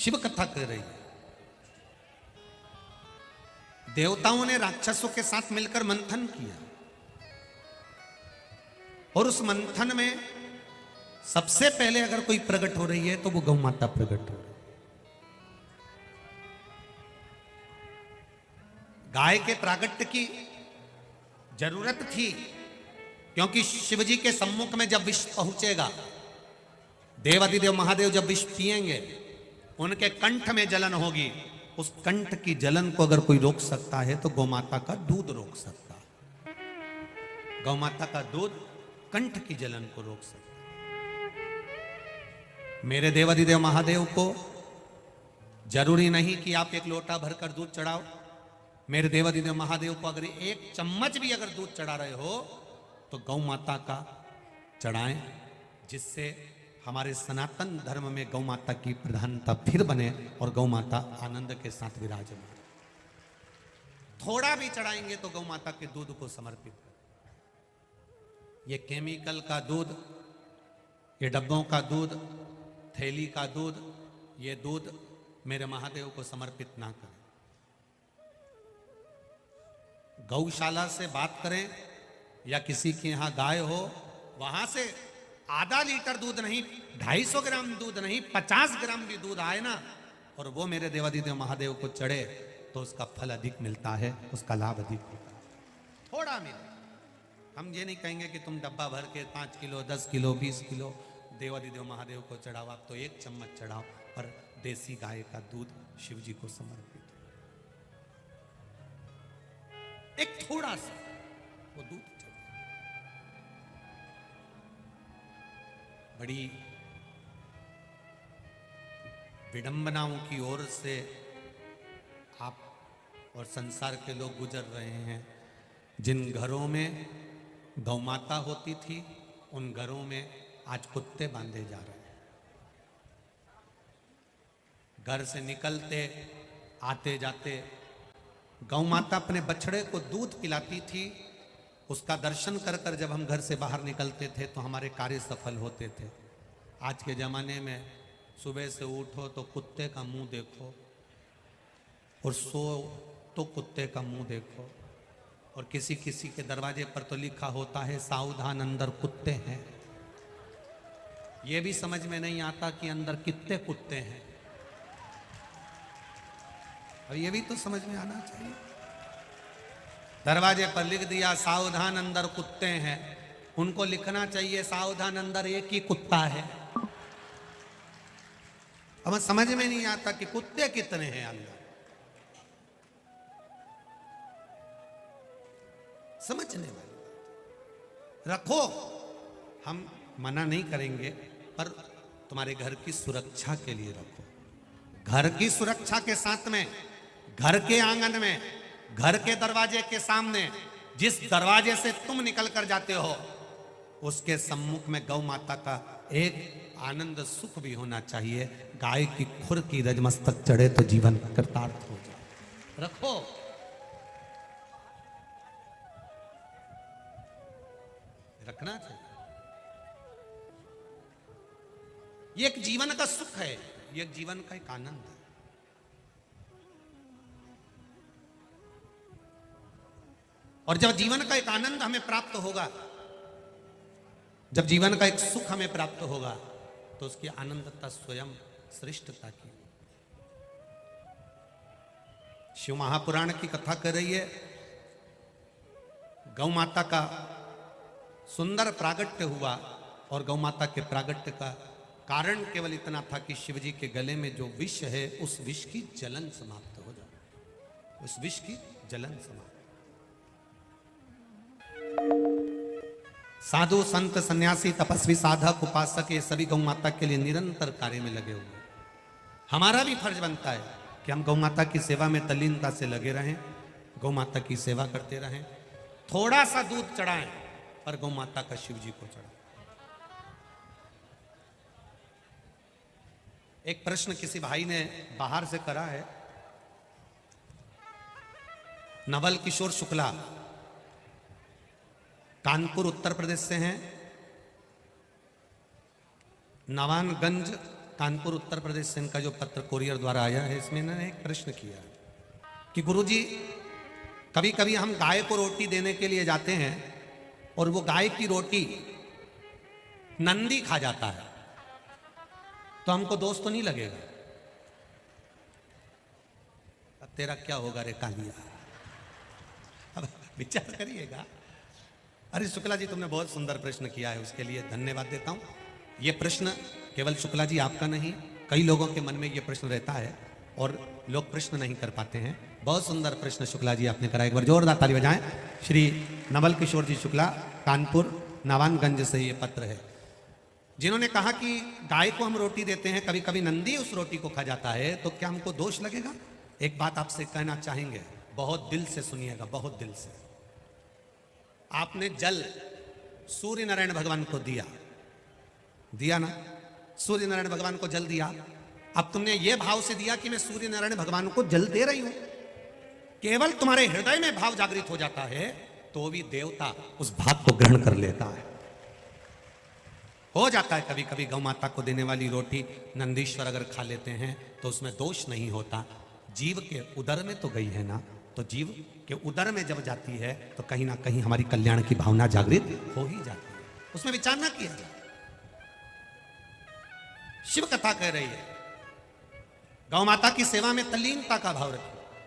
शिव कथा कर रही है। देवताओं ने राक्षसों के साथ मिलकर मंथन किया और उस मंथन में सबसे पहले अगर कोई प्रकट हो रही है तो वो गौ माता प्रकट हो रही है। गाय के प्रागट्य की जरूरत थी क्योंकि शिवजी के सम्मुख में जब विष पहुंचेगा, देवादिदेव महादेव जब विष पिएंगे, उनके कंठ में जलन होगी। उस कंठ की जलन को अगर कोई रोक सकता है तो गौमाता का दूध रोक सकता है। गौमाता का दूध कंठ की जलन को रोक सकता है। मेरे देवादिदेव महादेव को जरूरी नहीं कि आप एक लोटा भरकर दूध चढ़ाओ। मेरे देवादिदेव महादेव को अगर एक चम्मच भी अगर दूध चढ़ा रहे हो तो गौ माता का चढ़ाएं, जिससे हमारे सनातन धर्म में गौ माता की प्रधानता फिर बने और गौ माता आनंद के साथ विराजमान। थोड़ा भी चढ़ाएंगे तो गौ माता के दूध को समर्पित करें। ये केमिकल का दूध, ये डब्बों का दूध, थैली का दूध, ये दूध मेरे महादेव को समर्पित ना करें। गौशाला से बात करें या किसी के यहां गाय हो, वहां से आधा लीटर दूध नहीं, 250 ग्राम दूध नहीं, 50 ग्राम भी दूध आए ना और वो मेरे देवादिदेव महादेव को चढ़े तो उसका फल अधिक मिलता है, उसका लाभ अधिक होता है। थोड़ा मिले, हम ये नहीं कहेंगे कि तुम डब्बा भर के 5 किलो 10 किलो 20 किलो देवादिदेव महादेव को चढ़ाओ। आप तो एक चम्मच चढ़ाओ, पर देसी गाय का दूध शिव जी को समर्पित, एक थोड़ा सा वो दूध चढ़ाओ। बड़ी विडंबनाओं की ओर से आप और संसार के लोग गुजर रहे हैं। जिन घरों में गौ माता होती थी उन घरों में आज कुत्ते बांधे जा रहे हैं। घर से निकलते आते जाते गौ माता अपने बछड़े को दूध पिलाती थी। उसका दर्शन कर कर जब हम घर से बाहर निकलते थे तो हमारे कार्य सफल होते थे। आज के ज़माने में सुबह से उठो तो कुत्ते का मुंह देखो और सो तो कुत्ते का मुंह देखो, और किसी किसी के दरवाजे पर तो लिखा होता है सावधान अंदर कुत्ते हैं। ये भी समझ में नहीं आता कि अंदर कितने कुत्ते हैं, और ये भी तो समझ में आना चाहिए। दरवाजे पर लिख दिया सावधान अंदर कुत्ते हैं, उनको लिखना चाहिए सावधान अंदर एक ही कुत्ता है। अब समझ में नहीं आता कि कुत्ते कितने हैं अंदर। समझने वाली रखो, हम मना नहीं करेंगे, पर तुम्हारे घर की सुरक्षा के लिए रखो। घर की सुरक्षा के साथ में घर के आंगन में, घर के दरवाजे के सामने, जिस दरवाजे से तुम निकल कर जाते हो उसके सम्मुख में गौ माता का एक आनंद सुख भी होना चाहिए। गाय की खुर की रजमस्तक चढ़े तो जीवन कृतार्थ हो जाए। रखो, रखना चाहिए। ये एक जीवन का सुख है, ये एक जीवन का एक आनंद है। और जब जीवन का एक आनंद हमें प्राप्त होगा, जब जीवन का एक सुख हमें प्राप्त होगा, तो उसकी आनंदता स्वयं श्रेष्ठता की। शिव महापुराण की कथा कर रही है। गौ माता का सुंदर प्रागट्य हुआ और गौ माता के प्रागट्य का कारण केवल इतना था कि शिव जी के गले में जो विष है उस विष की जलन समाप्त हो जाए, उस विष की जलन समाप्त। साधु संत सन्यासी तपस्वी साधक उपासक ये सभी गौ माता के लिए निरंतर कार्य में लगे हुए। हमारा भी फर्ज बनता है कि हम गौ माता की सेवा में तल्लीनता से लगे रहें, गौ माता की सेवा करते रहें। थोड़ा सा दूध चढ़ाएं पर गौ माता का शिव जी को चढ़ाएं। एक प्रश्न किसी भाई ने बाहर से करा है। नवल किशोर शुक्ला कानपुर उत्तर प्रदेश से हैं। नवानगंज कानपुर उत्तर प्रदेश से इनका जो पत्र कोरियर द्वारा आया है, इसमें इन्होंने एक प्रश्न किया कि गुरुजी, कभी कभी हम गाय को रोटी देने के लिए जाते हैं और वो गाय की रोटी नंदी खा जाता है, तो हमको दोष तो नहीं लगेगा? अब तेरा क्या होगा रे कालिया, अब विचार करिएगा। अरे शुक्ला जी, तुमने बहुत सुंदर प्रश्न किया है, उसके लिए धन्यवाद देता हूं। ये प्रश्न केवल शुक्ला जी आपका नहीं, कई लोगों के मन में ये प्रश्न रहता है और लोग प्रश्न नहीं कर पाते हैं। बहुत सुंदर प्रश्न शुक्ला जी आपने करा, एक बार जोरदार ताली बजाएं। श्री नवल किशोर जी शुक्ला, कानपुर नवानगंज से ये पत्र है, जिन्होंने कहा कि गाय को हम रोटी देते हैं, कभी कभी नंदी उस रोटी को खा जाता है, तो क्या हमको दोष लगेगा? एक बात आपसे कहना चाहेंगे, बहुत दिल से सुनिएगा, बहुत दिल से। आपने जल सूर्य नारायण भगवान को दिया ना, सूर्य नारायण भगवान को जल दिया। अब तुमने ये भाव से दिया कि मैं सूर्य नारायण भगवान को जल दे रही हूं, केवल तुम्हारे हृदय में भाव जागृत हो जाता है तो भी देवता उस भाव को ग्रहण कर लेता है। हो जाता है कभी कभी गौ माता को देने वाली रोटी नंदीश्वर अगर खा लेते हैं तो उसमें दोष नहीं होता। जीव के उदर में तो गई है ना, तो जीव के उदर में जब जाती है तो कहीं ना कहीं हमारी कल्याण की भावना जागृत हो ही जाती है, उसमें विचार ना किया जाए। शिव कथा कह रही है गौ माता की सेवा में तल्लीनता का भाव रखिए।